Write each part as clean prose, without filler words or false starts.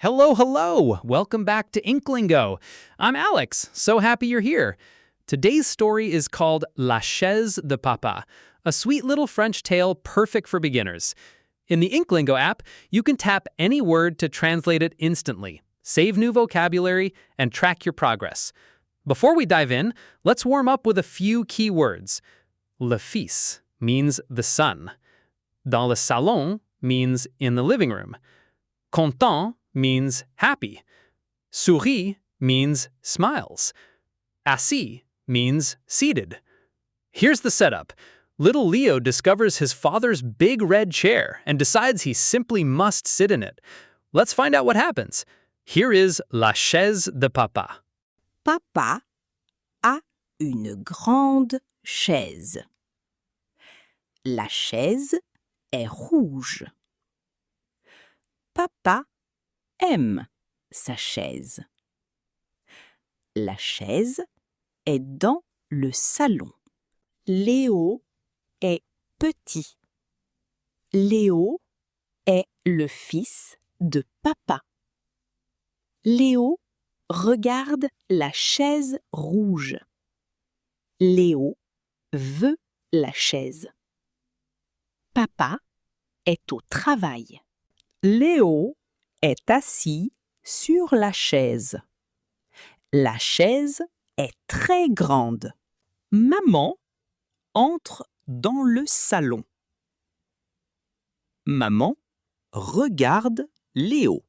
Hello, hello! Welcome back to InkLingo. I'm Alex, so happy you're here. Today's story is called La Chaise de Papa, a sweet little French tale perfect for beginners. In the InkLingo app, you can tap any word to translate it instantly, save new vocabulary, and track your progress. Before we dive in, let's warm up with a few key words. Le fils means the son. Dans le salon means in the living room. Content means happy. Sourit means smiles. Assis means seated. Here's the setup. Little Leo discovers his father's big red chair and decides he simply must sit in it. Let's find out what happens. Here is La Chaise de Papa. Papa a une grande chaise. La chaise est rouge. Papa aime sa chaise. La chaise est dans le salon. Léo est petit. Léo est le fils de papa. Léo regarde la chaise rouge. Léo veut la chaise. Papa est au travail. Léo est assis sur la chaise. La chaise est très grande. Maman entre dans le salon. Maman regarde Léo.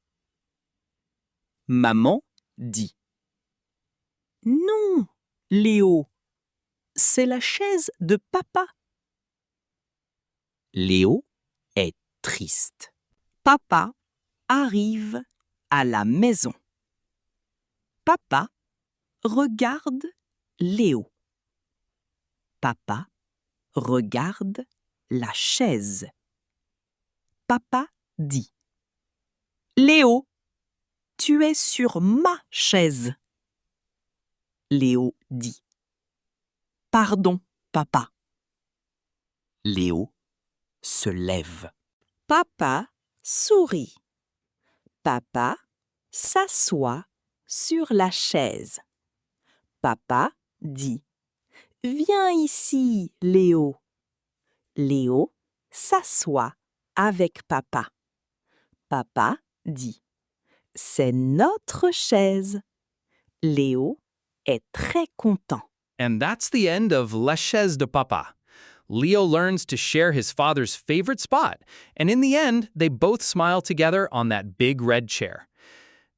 Maman dit: Non, Léo, c'est la chaise de papa. Léo est triste. Papa arrive à la maison. Papa regarde Léo. Papa regarde la chaise. Papa dit: Léo, tu es sur ma chaise. Léo dit: Pardon, papa. Léo se lève. Papa sourit. Papa s'assoit sur la chaise. Papa dit: Viens ici, Léo. Léo s'assoit avec papa. Papa dit: C'est notre chaise. Léo est très content. And that's the end of La Chaise de Papa. Leo learns to share his father's favorite spot, and in the end, they both smile together on that big red chair.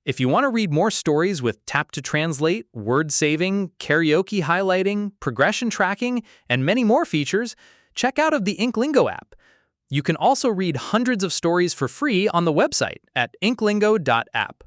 If you want to read more stories with tap to translate, word saving, karaoke highlighting, progression tracking, and many more features, check out the InkLingo app. You can also read hundreds of stories for free on the website at inklingo.app.